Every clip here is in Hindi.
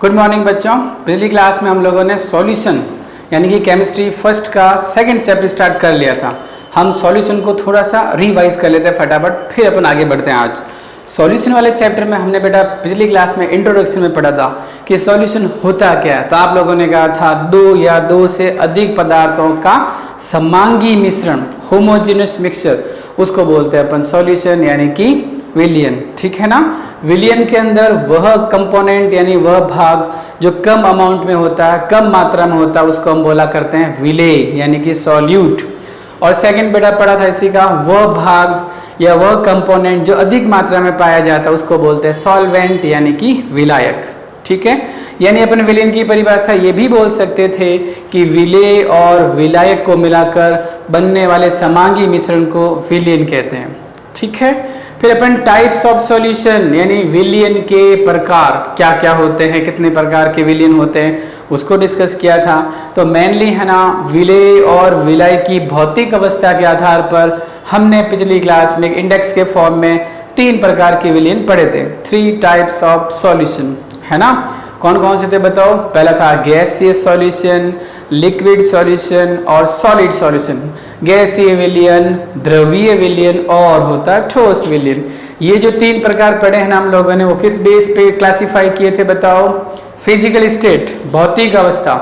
गुड मॉर्निंग बच्चों। पिछली क्लास में हम लोगों ने सॉल्यूशन यानी कि केमिस्ट्री फर्स्ट का सेकंड चैप्टर स्टार्ट कर लिया था। हम सॉल्यूशन को थोड़ा सा रिवाइज कर लेते हैं फटाफट, फिर अपन आगे बढ़ते हैं। आज सॉल्यूशन वाले चैप्टर में हमने बेटा पिछली क्लास में इंट्रोडक्शन में पढ़ा था कि सॉल्यूशन होता क्या है। तो आप लोगों ने कहा था दो या दो से अधिक पदार्थों का समांगी मिश्रण, होमोजेनियस मिक्सचर, उसको बोलते हैं अपन सॉल्यूशन यानी कि विलियन। ठीक है ना। विलियन के अंदर वह कंपोनेंट यानी वह भाग जो कम अमाउंट में होता है, कम मात्रा में होता है, उसको हम बोला करते हैं विलेय यानी कि सॉल्यूट। और सेकंड बेटा पढ़ा था इसी का, वह भाग या वह कंपोनेंट जो अधिक मात्रा में पाया जाता है उसको बोलते हैं सॉल्वेंट यानी कि विलायक। ठीक है। यानी अपन विलेन की परिभाषा ये भी बोल सकते थे कि विलेय और विलायक को मिलाकर बनने वाले समांगी मिश्रण को विलियन कहते हैं। ठीक है। फिर अपन टाइप्स ऑफ सॉल्यूशन यानी विलियन के प्रकार क्या क्या होते हैं, कितने प्रकार के विलियन होते हैं, उसको डिस्कस किया था। तो मेनली है ना विलेय और विलाय की भौतिक अवस्था के आधार पर हमने पिछली क्लास में इंडेक्स के फॉर्म में 3 प्रकार के विलियन पढ़े थे। 3 टाइप्स ऑफ सॉल्यूशन है ना। कौन कौन से थे बताओ। पहला था गैसियस सॉल्यूशन, लिक्विड सॉल्यूशन और सॉलिड सॉल्यूशन। गैसीय विलियन, द्रवीय विलियन और होता है ठोस विलियन। ये जो 3 प्रकार पढ़े हैं ना हम लोगों ने, वो किस बेस पे क्लासिफाई किए थे बताओ। फिजिकल स्टेट, भौतिक अवस्था।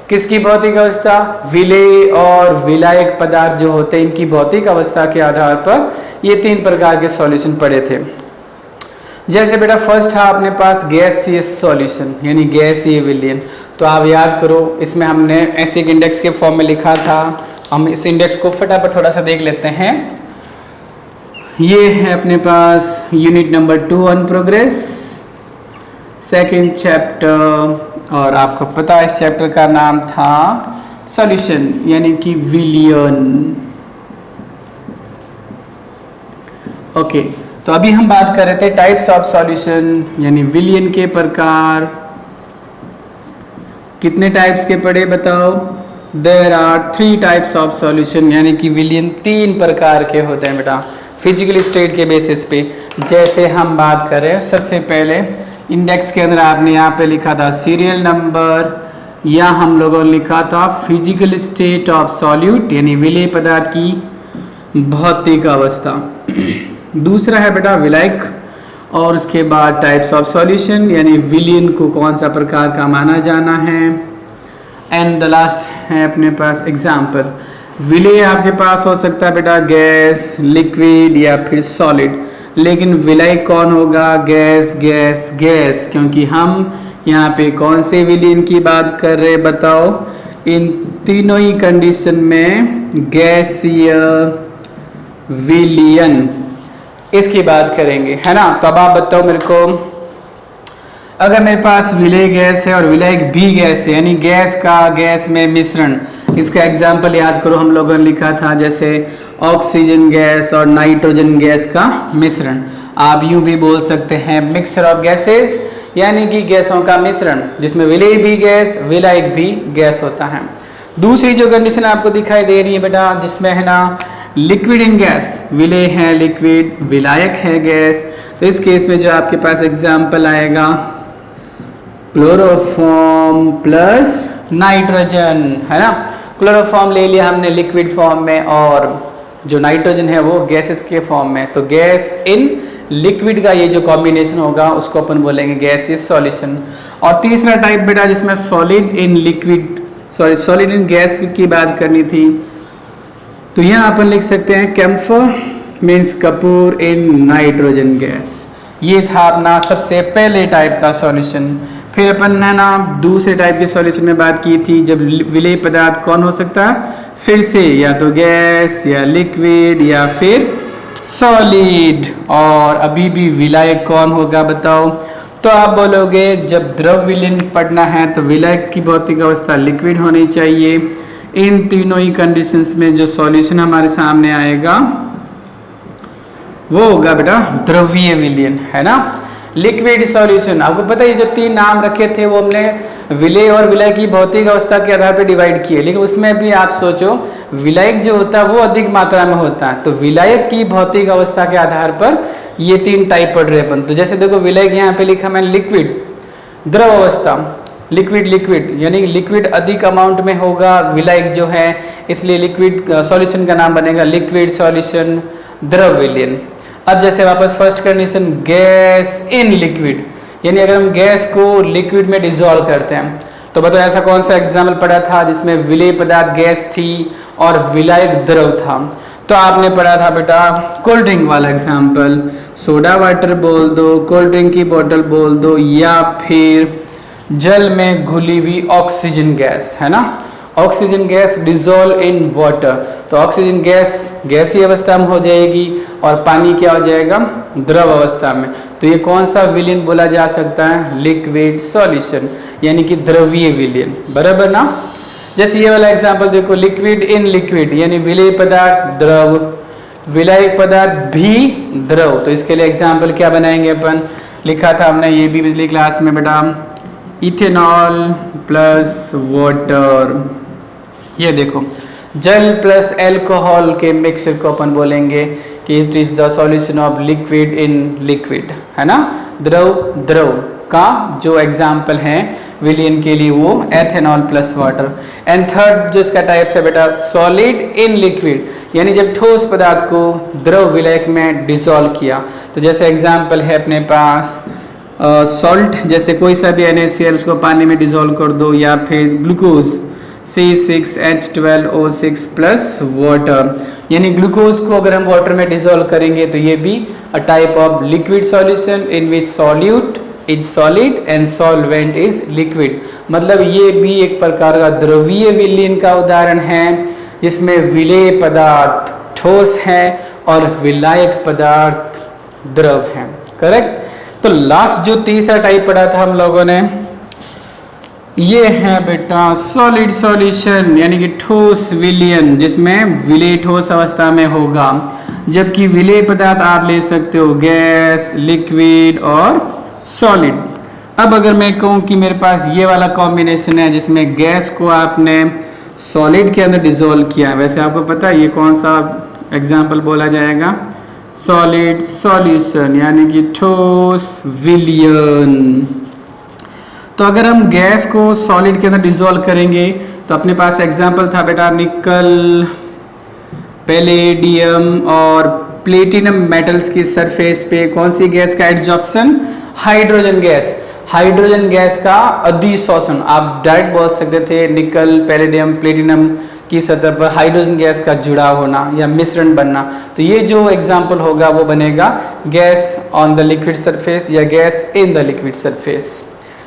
किसकी भौतिक अवस्था? विलेय और विलायक पदार्थ जो होते हैं इनकी भौतिक अवस्था के आधार पर ये 3 प्रकार के सॉल्यूशन पढ़े थे। जैसे बेटा फर्स्ट था अपने पास गैसियस सॉल्यूशन यानी गैसीय विलियन। तो आप याद करो, इसमें हमने ऐसे इंडेक्स के फॉर्म में लिखा था। हम इस इंडेक्स को फटाफट थोड़ा सा देख लेते हैं। ये है अपने पास unit number 2 on progress, second chapter, और आपको पता है इस चैप्टर का नाम था सॉल्यूशन यानी कि विलियन। ओके। तो अभी हम बात कर रहे थे टाइप्स ऑफ सॉल्यूशन यानी विलियन के प्रकार। कितने टाइप्स के पढ़े बताओ। There are 3 types of solution यानी कि विलियन 3 प्रकार के होते हैं बेटा फिजिकल स्टेट के बेसिस पे। जैसे हम बात करें सबसे पहले इंडेक्स के अंदर आपने यहाँ पे लिखा था सीरियल नंबर, या हम लोगों ने लिखा था फिजिकल स्टेट ऑफ सॉल्यूट यानी विलेय पदार्थ की भौतिक अवस्था। दूसरा है बेटा विलायक, और उसके बाद टाइप्स ऑफ सॉल्यूशन यानी विलियन को कौन सा प्रकार का माना जाना है। एंड द लास्ट है अपने पास एग्जाम्पल। विलेय आपके पास हो सकता है बेटा गैस, लिक्विड या फिर सॉलिड, लेकिन विलायक कौन होगा? गैस गैस गैस, क्योंकि हम यहाँ पे कौन से विलियन की बात कर रहे हैं बताओ। इन तीनों ही कंडीशन में गैसीय विलियन इसकी बात करेंगे है ना। तो अब आप बताओ मेरे को, अगर मेरे पास विलेय गैस है और विलायक भी गैस है यानी गैस का गैस में मिश्रण, इसका एग्जाम्पल याद करो हम लोगों ने लिखा था जैसे ऑक्सीजन गैस और नाइट्रोजन गैस का मिश्रण। आप यूं भी बोल सकते हैं मिक्सचर ऑफ गैसेस यानी कि गैसों का मिश्रण जिसमें विलेय भी गैस विलायक भी गैस होता है। दूसरी जो कंडीशन आपको दिखाई दे रही है बेटा जिसमें है ना लिक्विड इन गैस, विलेय है लिक्विड, विलायक है गैस। तो इस केस में जो आपके पास एग्जाम्पल आएगा क्लोरोफॉर्म प्लस नाइट्रोजन है ना। क्लोरोफॉर्म ले लिया हमने लिक्विड फॉर्म में और जो नाइट्रोजन है वो गैसेस के फॉर्म में। तो गैस इन लिक्विड का ये जो कॉम्बिनेशन होगा उसको अपन बोलेंगे गैसियस सॉल्यूशन। और तीसरा टाइप बेटा जिसमें solid in liquid, solid in gas की बात करनी थी, तो यहाँ अपन लिख सकते हैं camphor means kapur in nitrogen gas. ये था अपना सबसे पहले टाइप का सॉल्यूशन। फिर अपन है ना दूसरे टाइप के सॉल्यूशन में बात की थी जब विलेय पदार्थ कौन हो सकता है, फिर से या तो गैस या लिक्विड या फिर सॉलिड। और अभी भी विलायक कौन होगा बताओ। तो आप बोलोगे जब द्रव विलियन पढ़ना है तो विलायक की भौतिक अवस्था लिक्विड होनी चाहिए। इन तीनों ही कंडीशंस में जो सॉल्यूशन हमारे सामने आएगा वो होगा बेटा द्रवीय विलियन है ना। लिक्विड सॉल्यूशन आपको पता है, जो 3 नाम रखे थे वो हमने विलेय और विलायक की भौतिक अवस्था के आधार पर डिवाइड किए, लेकिन उसमें भी आप सोचो विलायक जो होता है वो अधिक मात्रा में होता है। तो विलायक की भौतिक अवस्था के आधार पर ये 3 टाइप पढ़ रहे अपन। तो जैसे देखो विलायक यहाँ पे लिखा मैंने लिक्विड, द्रव अवस्था, लिक्विड लिक्विड यानी लिक्विड अधिक अमाउंट में होगा, विलायक जो है, इसलिए लिक्विड सॉल्यूशन का नाम बनेगा लिक्विड सॉल्यूशन, द्रव विलयन। अब जैसे वापस first condition, gas in liquid, यानी अगर हम गैस को लिक्विड में डिसॉल्व करते हैं तो बताओ ऐसा कौन सा एग्जाम्पल पढ़ा था जिसमें विलेय पदार्थ गैस थी और विलायक द्रव था? तो आपने पढ़ा था बेटा कोल्ड ड्रिंक वाला एग्जाम्पल, सोडा वाटर बोल दो, कोल्ड ड्रिंक की बोतल बोल दो, या फिर जल में घुली हुई ऑक्सीजन गैस, है ना, oxygen gas dissolve in water, तो ऑक्सीजन गैस गैसीय अवस्था में हो जाएगी और पानी क्या हो जाएगा, द्रव अवस्था में। तो ये कौन सा विलयन बोला जा सकता है, लिक्विड सॉल्यूशन, यानी कि द्रवीय विलयन, बराबर ना। जैसे ये वाला एग्जांपल देखो, लिक्विड इन लिक्विड, यानी विलेय पदार्थ द्रव, विलायक पदार्थ भी द्रव, तो इसके लिए एग्जाम्पल क्या बनाएंगे अपन, लिखा था हमने ये भी पिछली क्लास में बेटा, इथेनॉल प्लस वाटर, ये देखो जल प्लस एल्कोहल के मिक्सचर को अपन बोलेंगे कि it is the solution of liquid in liquid, है ना, द्रव द्रव का जो एग्जाम्पल है विलयन के लिए वो ethanol plus water. And third जो इसका टाइप है बेटा सॉलिड इन लिक्विड, यानी जब ठोस पदार्थ को द्रव विलायक में डिसॉल्व किया, तो जैसे एग्जाम्पल है अपने पास सॉल्ट, जैसे कोई सा भी NaCl उसको पानी में डिसॉल्व कर दो, या फिर ग्लूकोज C6H12O6 प्लस वाटर, यानी ग्लूकोज को अगर हम वाटर में डिसॉल्व करेंगे तो ये भी a type of liquid solution in which solute is solid and solvent is liquid, मतलब ये भी एक प्रकार का द्रवीय विलयन का उदाहरण है जिसमें विलेय पदार्थ ठोस है और विलायक पदार्थ द्रव है, करेक्ट। तो लास्ट जो तीसरा टाइप पढ़ा था हम लोगों ने, ये है बेटा सॉलिड सॉल्यूशन, यानी कि ठोस विलयन, जिसमें विलेय ठोस अवस्था में होगा, जबकि विलेय पदार्थ आप ले सकते हो गैस, लिक्विड और सॉलिड। अब अगर मैं कहूँ कि मेरे पास ये वाला कॉम्बिनेशन है जिसमें गैस को आपने सॉलिड के अंदर डिसॉल्व किया, वैसे आपको पता है ये कौन सा एग्जाम्पल बोला जाएगा, सॉलिड सॉल्यूशन, यानी कि ठोस विलयन। तो अगर हम गैस को सॉलिड के अंदर डिसॉल्व करेंगे तो अपने पास एग्जाम्पल था बेटा निकल, पैलेडियम और प्लेटिनम मेटल्स की सरफेस पे कौन सी गैस का adsorption, hydrogen gas, hydrogen gas का अधिशोषण, आप डायरेक्ट बोल सकते थे निकल, पैलेडियम, प्लेटिनम की सतह पर हाइड्रोजन गैस का जुड़ाव होना या मिश्रण बनना। तो ये जो एग्जाम्पल होगा वो बनेगा gas on the liquid surface or gas in the liquid surface.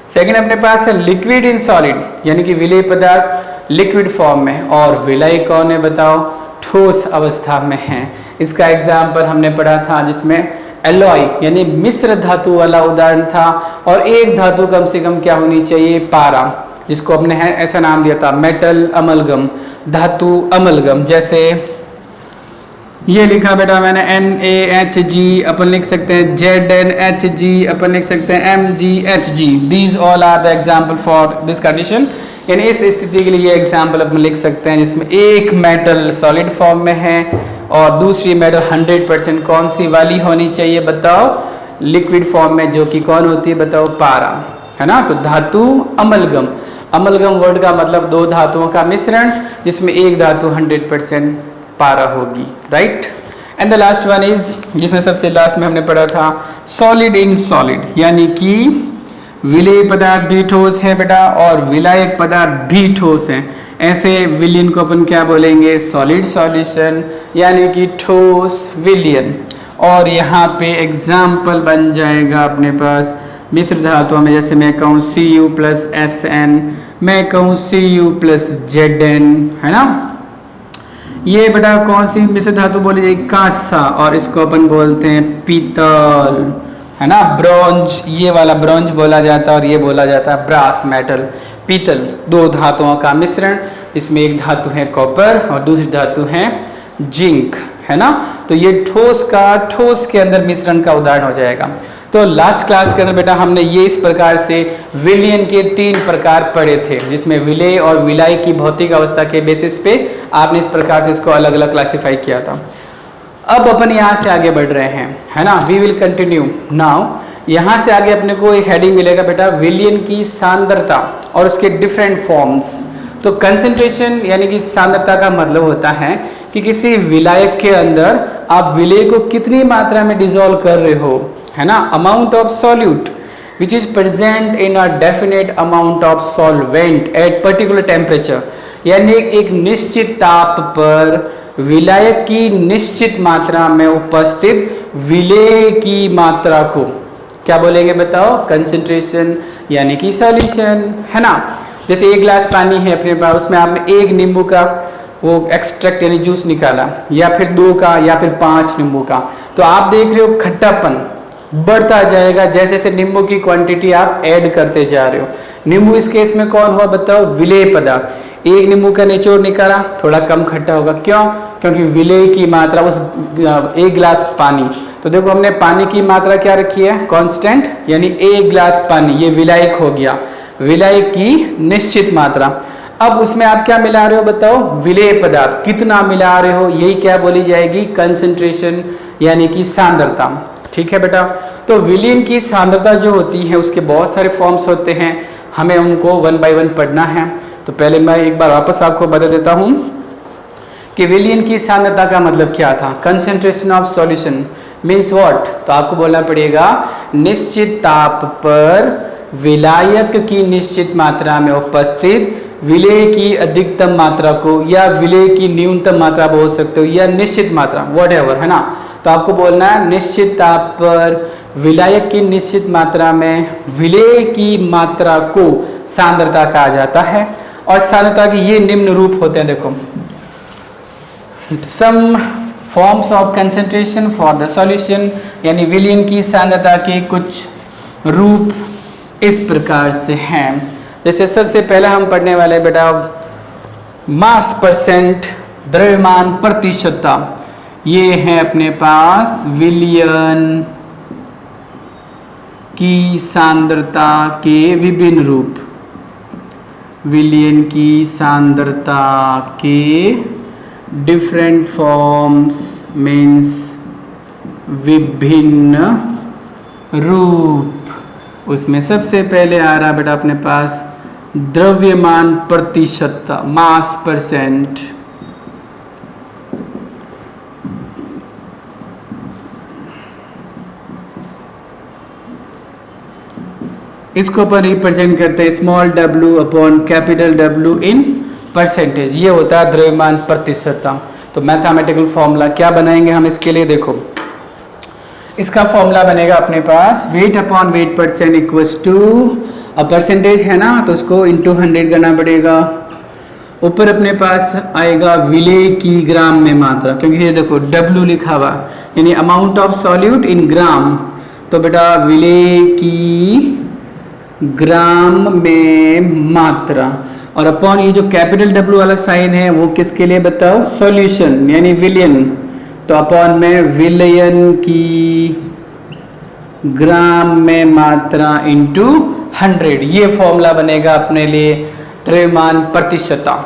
Second अपने पास है लिक्विड इन सॉलिड, यानी कि विलेय पदार्थ लिक्विड फॉर्म में और विलय कौन है बताओ, ठोस अवस्था में है। इसका एग्जाम्पल हमने पढ़ा था जिसमें एलॉय यानी मिश्र धातु वाला उदाहरण था, और एक धातु कम से कम क्या होनी चाहिए, पारा, जिसको अपने है ऐसा नाम दिया था मेटल अमलगम, धातु अमलगम। जैसे ये लिखा बेटा मैंने NaHg, अपन लिख सकते हैं ZnHg, अपन लिख सकते हैं MgHg, these all are the example for this condition, यानी इस स्थिति के लिए ये एग्जाम्पल अपन लिख सकते हैं जिसमें एक मेटल सॉलिड फॉर्म में है और दूसरी मेटल 100% कौन सी वाली होनी चाहिए बताओ, लिक्विड फॉर्म में, जो कि कौन होती है बताओ, पारा, है ना। तो धातु अमलगम, अमलगम वर्ड का मतलब दो धातुओं का मिश्रण जिसमें एक धातु 100% पारा होगी, right. And the last one is, जिसमें सबसे लास्ट में हमने पढ़ा था सॉलिड इन सॉलिड, यानी कि विलेय पदार्थ भी ठोस है बेटा और विलायक पदार्थ भी ठोस है, ऐसे विलयन को अपन क्या बोलेंगे, सॉलिड सॉल्यूशन, यानी कि ठोस विलयन। और यहाँ पे एग्जाम्पल बन जाएगा अपने पास मिश्र धातुओं में, जैसे मैं कहूँ Cu प्लस Sn, मैं कहूँ Cu प्लस Zn, है ना। ये बेटा कौन सी मिश्र धातु बोली जाएगी, कांसा, और इसको अपन बोलते हैं पीतल, है ना। ब्रॉन्ज, ये वाला ब्रॉन्ज बोला जाता है और ये बोला जाता है ब्रास मेटल, पीतल, दो धातुओं का मिश्रण, इसमें एक धातु है कॉपर और दूसरी धातु है जिंक, है ना। तो ये ठोस का ठोस के अंदर मिश्रण का उदाहरण हो जाएगा। तो लास्ट क्लास के अंदर बेटा हमने ये इस प्रकार से विलयन के 3 प्रकार पढ़े थे, जिसमें विलेय और विलाय की भौतिक अवस्था के बेसिस पे आपने इस प्रकार से इसको अलग अलग क्लासिफाई किया था। अब अपन यहाँ से आगे बढ़ रहे हैं, है ना। वी विल कंटिन्यू नाउ यहाँ से आगे अपने को एक हेडिंग मिलेगा बेटा, विलयन की सांद्रता और उसके डिफरेंट फॉर्म्स। तो कंसंट्रेशन यानी कि सांद्रता का मतलब होता है कि किसी विलायक के अंदर आप विलय को कितनी मात्रा में डिसॉल्व कर रहे हो, है ना। Amount of solute which is present in a definite amount of solvent at particular temperature, यानी एक निश्चित ताप पर विलायक की निश्चित मात्रा में उपस्थित विलय की मात्रा को क्या बोलेंगे बताओ, कंसंट्रेशन यानी कि सॉल्यूशन, है ना। जैसे एक गिलास पानी है अपने पास, उसमें आपने एक नींबू का वो एक्सट्रैक्ट यानी जूस निकाला, या फिर 2 का या फिर 5 नींबू का, तो आप देख रहे हो खट्टापन बढ़ता जाएगा जैसे जैसे नींबू की क्वांटिटी आप ऐड करते जा रहे हो। नींबू इस केस में कौन हुआ बताओ, विलेय पदार्थ। एक नींबू का निचोड़ निकाला, थोड़ा कम खट्टा होगा, क्यों, क्योंकि विलेय की मात्रा उस एक गिलास पानी, तो देखो हमने पानी की मात्रा क्या रखी है, कांस्टेंट, यानी एक गिलास पानी, ये विलायक हो गया, विलायक की निश्चित मात्रा। अब उसमें आप क्या मिला रहे हो बताओ, विलेय पदार्थ, कितना मिला रहे हो, यही क्या बोली जाएगी, कंसंट्रेशन यानी कि सांद्रता। ठीक है बेटा। तो विलयन की सांद्रता जो होती है उसके बहुत सारे फॉर्म्स होते हैं, हमें उनको 1 बाय 1 पढ़ना है। तो पहले मैं एक बार वापस आपको बता देता हूं कि विलयन की सांद्रता का मतलब क्या था। Concentration of solution means what, तो आपको बोलना पड़ेगा निश्चित ताप पर विलायक की निश्चित मात्रा में उपस्थित विलेय की अधिकतम मात्रा को, या विलेय की न्यूनतम मात्रा बोल सकते हो, या निश्चित मात्रा, व्हाटएवर, है ना। तो आपको बोलना है निश्चित ताप पर विलायक की निश्चित मात्रा में विलेय की मात्रा को सांद्रता कहा जाता है। और सांद्रता के ये निम्न रूप होते हैं, देखो, some forms of concentration for the solution, यानी विलयन की सांद्रता के कुछ रूप इस प्रकार से हैं। जैसे सबसे पहले हम पढ़ने वाले बेटा मास परसेंट, द्रव्यमान प्रतिशतता, ये है अपने पास विलयन की सांद्रता के विभिन्न रूप। विलयन की सांद्रता के डिफरेंट फॉर्म्स मीन्स विभिन्न रूप। उसमें सबसे पहले आ रहा बेटा अपने पास द्रव्यमान प्रतिशतता, मास परसेंट। इसको अपन रिप्रेजेंट करते हैं small w upon capital W in percentage, ये होता है द्रव्यमान प्रतिशतता। तो मैथमेटिकल फॉर्मूला क्या बनाएंगे हम इसके लिए, देखो इसका फॉर्मूला बनेगा अपने पास weight upon weight percent equals to, अब परसेंटेज है ना तो उसको इंटू 100 करना पड़ेगा। ऊपर अपने पास आएगा विलेय की ग्राम में मात्रा, क्योंकि ये देखो W लिखा हुआ यानी अमाउंट ऑफ सॉल्यूट इन ग्राम, तो बेटा विलेय की ग्राम में मात्रा, और अपॉन ये जो कैपिटल W वाला साइन है वो किसके लिए बताओ, सॉल्यूशन यानी विलयन, तो अपॉन में विलयन की ग्राम में मात्रा इंटू 100, ये फॉर्मूला बनेगा अपने लिए द्रव्यमान प्रतिशतता।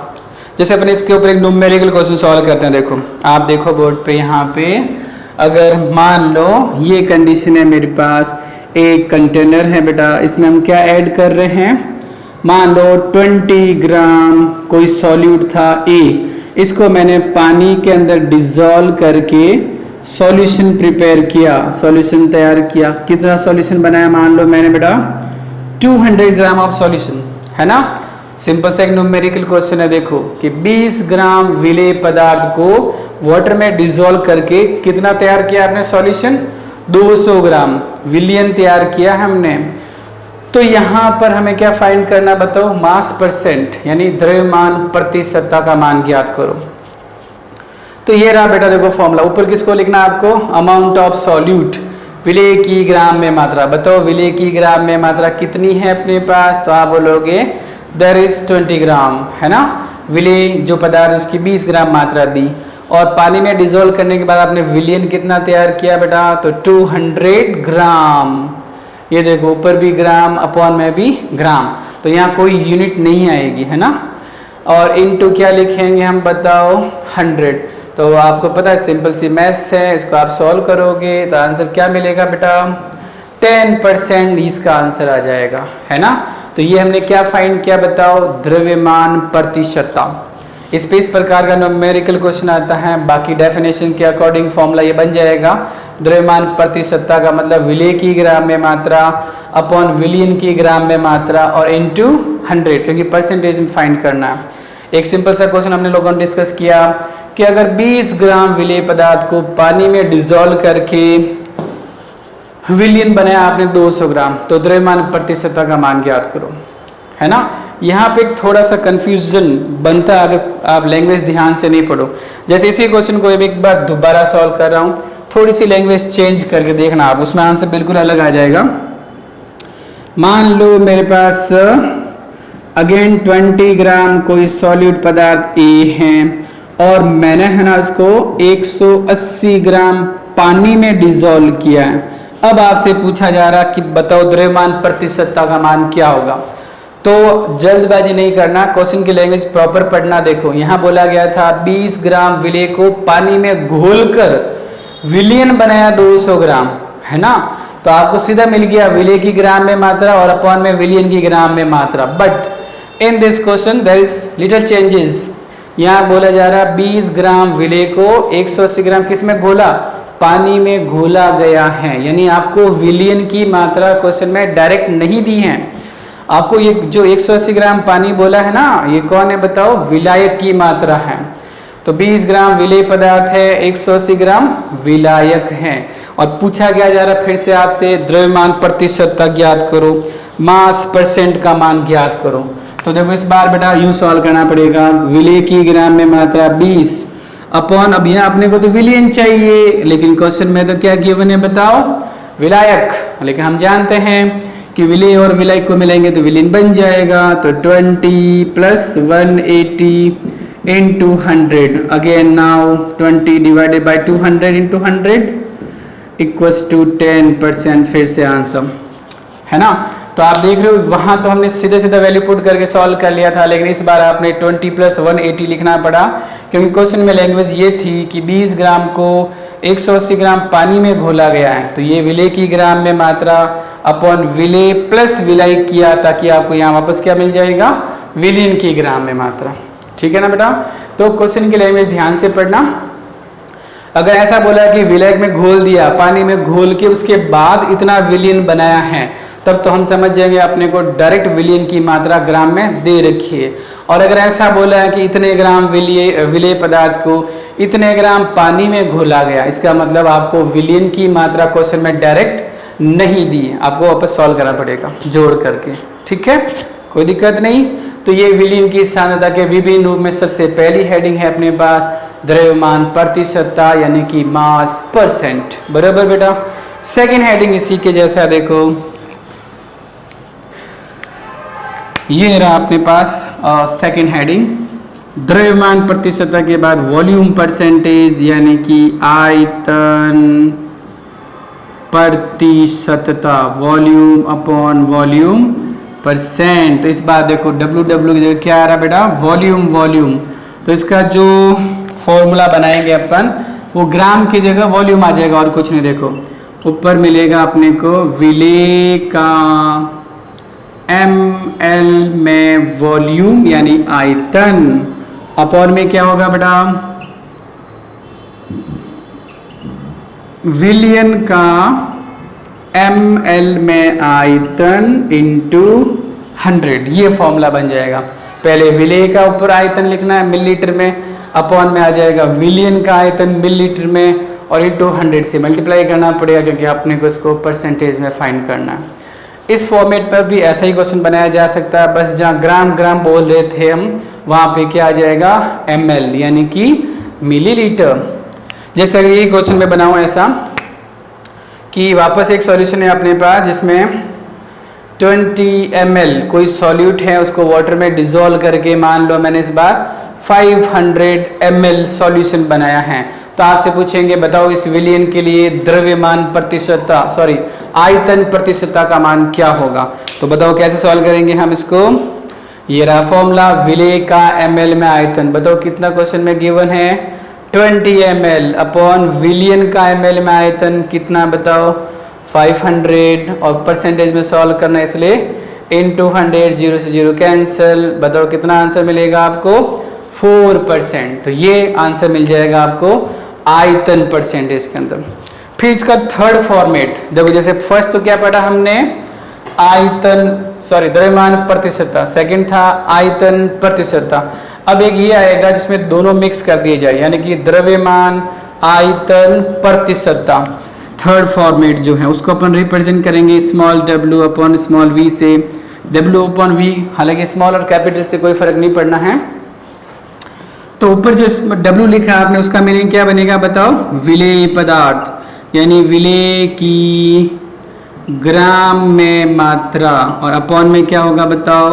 जैसे अपने इसके ऊपर एक न्यूमेरिकल क्वेश्चन सॉल्व करते हैं, देखो आप देखो बोर्ड पे, यहाँ पे अगर मान लो ये कंडीशन है मेरे पास, एक कंटेनर है बेटा, इसमें हम क्या ऐड कर रहे हैं, मान लो 20 ग्राम कोई सॉल्यूट था A, इसको मैंने पानी के अंदर डिसॉल्व करके सॉल्यूशन प्रिपेयर किया, सॉल्यूशन तैयार किया। कितना सॉल्यूशन बनाया, मान लो मैंने बेटा 200 ग्राम ऑफ सॉल्यूशन, है ना। सिंपल सा एक न्यूमेरिकल क्वेश्चन है, देखो कि 20 ग्राम विलेय पदार्थ को वाटर में डिसॉल्व करके कितना तैयार किया आपने सॉल्यूशन, 200 ग्राम विलयन तैयार किया हमने। तो यहाँ पर हमें क्या फाइंड करना बताओ, मास परसेंट यानी द्रव्यमान प्रतिशतता का मान ज्ञात करो। तो ये रहा बेटा देखो फॉर्मूला, ऊपर किसको लिखना आपको, अमाउंट ऑफ सॉल्यूट, विलेय की ग्राम में मात्रा। बताओ विलेय की ग्राम में मात्रा कितनी है अपने पास, तो आप बोलोगे देयर इज 20 ग्राम, है ना। विलेय जो पदार्थ उसकी 20 ग्राम मात्रा दी, और पानी में डिसॉल्व करने के बाद आपने विलयन कितना तैयार किया बेटा, तो 200 ग्राम। ये देखो ऊपर भी ग्राम अपॉन में भी ग्राम, तो यहाँ कोई यूनिट नहीं आएगी, है ना। और इनटू क्या लिखेंगे हम बताओ, 100। तो आपको पता है सिंपल सी मैथ्स है, इसको आप सॉल्व करोगे तो आंसर क्या मिलेगा बेटा, 10% इसका आंसर आ जाएगा, है ना। तो ये हमने क्या फाइंड किया बताओ, द्रव्यमान प्रतिशतता। इस पे इस प्रकार का न्यूमेरिकल क्वेश्चन आता है। बाकी डेफिनेशन के अकॉर्डिंग फॉर्मूला ये बन जाएगा, द्रव्यमान प्रतिशतता का मतलब विलेय की ग्राम में मात्रा अपॉन विलियन की ग्राम में मात्रा और इनटू 100, क्योंकि परसेंटेज में फाइंड करना है। एक सिंपल सा क्वेश्चन हमने लोगों ने डिस्कस किया कि अगर 20 ग्राम विलेय पदार्थ को पानी में डिजोल्व करके विलियन बनाया आपने 200 ग्राम, तो द्रव्यमान प्रतिशतता का मान ज्ञात करो, है ना। यहाँ पे थोड़ा सा कंफ्यूजन बनता है अगर आप लैंग्वेज ध्यान से नहीं पढ़ो। जैसे इसी क्वेश्चन को एक बार दोबारा सॉल्व कर रहा हूँ, थोड़ी सी लैंग्वेज चेंज करके देखना आप, उसमें आंसर बिल्कुल अलग आ जाएगा। मान लो मेरे पास अगेन 20 ग्राम कोई सॉलिड पदार्थ ए है और मैंने है ना उसको 180 ग्राम पानी में डिजोल्व किया है। अब आपसे पूछा जा रहा कि बताओ द्रव्यमान प्रतिशतता का मान क्या होगा। तो जल्दबाजी नहीं करना, क्वेश्चन की लैंग्वेज प्रॉपर पढ़ना। देखो यहाँ बोला गया था 20 ग्राम विलेय को पानी में घोलकर विलियन बनाया 200 ग्राम, है ना। तो आपको सीधा मिल गया विलेय की ग्राम में मात्रा और अपॉन में विलियन की ग्राम में मात्रा। But in this question there is little changes. यहाँ बोला जा रहा 20 ग्राम विलेय को 180 ग्राम किस में घोला, पानी में घोला गया है। यानी आपको विलियन की मात्रा क्वेश्चन में डायरेक्ट नहीं दी है। आपको ये जो 180 ग्राम पानी बोला है ना, ये कौन है बताओ, विलायक की मात्रा है। तो 20 ग्राम विलेय पदार्थ है, 180 ग्राम विलायक है। और पूछा गया जा रहा फिर से आपसे द्रव्यमान प्रतिशतता ज्ञात करो, मास परसेंट का मान ज्ञात करो। तो देखो इस बार बेटा यूं सॉल्व करना पड़ेगा, विलेय की ग्राम में मात्रा 20 अपॉन, अब यहाँ अपने को तो विलियन चाहिए, लेकिन क्वेश्चन में तो क्या गिवन है बताओ, विलायक। लेकिन हम जानते हैं कि विलेय और विलायक को मिलाएंगे तो विलियन बन जाएगा। तो 20 plus 180 into 100, again now 20 divided by 200 into 100 equals to 10%, फिर से आंसर, है ना। तो आप देख रहे हो वहां तो हमने सीधे सीधा वैल्यू पुट करके सॉल्व कर लिया था, लेकिन इस बार आपने 20 प्लस 180 लिखना पड़ा, क्योंकि क्वेश्चन में लैंग्वेज ये थी कि 20 ग्राम को 180 ग्राम पानी में घोला गया है। तो ये विलेय की ग्राम में मात्रा अपॉन विलेय प्लस विलायक किया, ताकि आपको यहाँ वापस क्या मिल जाएगा, विलियन की ग्राम में मात्रा। ठीक है ना बेटा। तो क्वेश्चन की लैंग्वेज ध्यान से पढ़ना। अगर ऐसा बोला कि विलायक में घोल दिया, पानी में घोल के उसके बाद इतना विलियन बनाया है, तब तो हम समझ जाएंगे अपने को डायरेक्ट विलियन की मात्रा ग्राम में दे रखी है। और अगर ऐसा बोला है कि इतने ग्राम विलेय पदार्थ को इतने ग्राम पानी में घोला गया, इसका मतलब आपको विलियन की मात्रा क्वेश्चन में डायरेक्ट नहीं दी, आपको वापस सॉल्व करना पड़ेगा जोड़ करके। ठीक है, कोई दिक्कत नहीं। तो ये विलियन की सांद्रता के विभिन्न रूप में सबसे पहली हेडिंग है अपने पास द्रव्यमान प्रतिशतता, यानी कि मास परसेंट। बराबर बेटा। सेकेंड हेडिंग इसी के जैसा देखो, ये रहा अपने पास सेकेंड हेडिंग, द्रव्यमान प्रतिशतता के बाद वॉल्यूम परसेंटेज, यानी कि आयतन प्रतिशतता, वॉल्यूम अपॉन वॉल्यूम परसेंट। तो इस बार देखो W की जगह क्या आ रहा बेटा, वॉल्यूम। तो इसका जो फॉर्मूला बनाएंगे अपन, वो ग्राम की जगह वॉल्यूम आ जाएगा और कुछ नहीं। देखो ऊपर मिलेगा अपने को विलेय का ml में वॉल्यूम यानी आयतन, अपॉन में क्या होगा बेटा, विलियन का ml में आयतन इंटू 100, ये फॉर्मूला बन जाएगा। पहले विलेय का ऊपर आयतन लिखना है मिलीलीटर में, अपॉन में आ जाएगा विलियन का आयतन मिलीलीटर में, और इंटू 100 से मल्टीप्लाई करना पड़ेगा, क्योंकि अपने को इसको परसेंटेज में फाइंड करना है। इस फॉर्मेट पर भी ऐसा ही क्वेश्चन बनाया जा सकता है, बस जहाँ ग्राम बोल रहे थे हम, वहाँ पे क्या आ जाएगा, ml यानी कि मिलीलीटर। जैसे अगर ये क्वेश्चन में बनाऊँ ऐसा कि वापस एक सॉल्यूशन है अपने पास जिसमें 20 ml कोई सॉल्यूट है, उसको वाटर में डिजोल्व करके मान लो मैंने इस बार 500 ml सॉल्यूशन बनाया है। तो आपसे पूछेंगे बताओ इस विलियन के लिए द्रव्यमान प्रतिशतता, आयतन प्रतिशतता का मान क्या होगा। तो बताओ कैसे सॉल्व करेंगे हम इसको। ये रहा फॉर्मूला, विलेय का ml में आयतन, बताओ कितना क्वेश्चन में गिवन है, 20 ml अपॉन विलियन का ml में आयतन कितना बताओ, 500 और परसेंटेज में सॉल्व करना है इसलिए इंटू 100, 0 से 0 कैंसिल। बताओ कितना आंसर मिलेगा आपको? 4%। तो ये आंसर मिल जाएगा आपको आयतन परसेंटेज के अंदर। फिर इसका थर्ड फॉर्मेट देखो, जैसे फर्स्ट तो क्या पढ़ा हमने? द्रव्यमान प्रतिशतता, सेकंड था आयतन प्रतिशतता। अब एक ये आएगा जिसमें दोनों मिक्स कर दिए जाए, यानी कि द्रव्यमान आयतन प्रतिशतता। थर्ड फॉर्मेट जो है उसको अपन रिप्रेजेंट करेंगे small w upon small v से। w अपॉन v, हालांकि स्मॉल और कैपिटल से कोई फर्क नहीं पड़ना है। तो ऊपर जो w लिखा है आपने उसका मीनिंग क्या बनेगा बताओ? विलेय पदार्थ, यानी विलेय की ग्राम में मात्रा, और अपॉन में क्या होगा बताओ?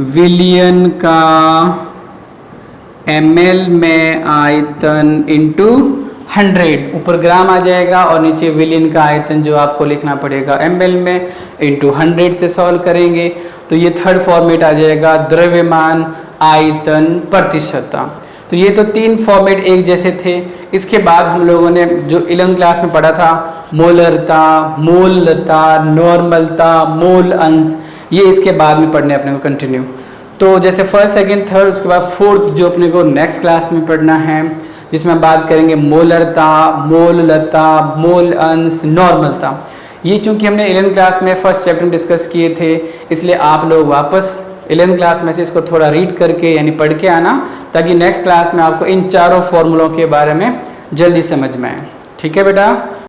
विलियन का ml में आयतन इंटू 100। ऊपर ग्राम आ जाएगा और नीचे विलियन का आयतन जो आपको लिखना पड़ेगा ml में इंटू 100 से सॉल्व करेंगे। तो ये थर्ड फॉर्मेट आ जाएगा द्रव्यमान आयतन प्रतिशतता। तो ये तो तीन फॉर्मेट एक जैसे थे। इसके बाद हम लोगों ने जो 11th क्लास में पढ़ा था मोलरता, मोलता, नॉर्मलता, मोल अंश, ये इसके बाद में पढ़ने अपने को कंटिन्यू। तो जैसे फर्स्ट, सेकंड, थर्ड, उसके बाद फोर्थ जो अपने को नेक्स्ट क्लास में पढ़ना है, जिसमें बात करेंगे मोलरता, मोललता, मोल अंश, नॉर्मलता। ये चूंकि हमने 11th क्लास में फर्स्ट चैप्टर में डिस्कस किए थे, इसलिए आप लोग वापस 11th क्लास में से इसको थोड़ा रीड करके यानी पढ़ के आना, ताकि नेक्स्ट क्लास में आपको इन चारों फॉर्मूलों के बारे में जल्दी समझ में आए। ठीक है बेटा?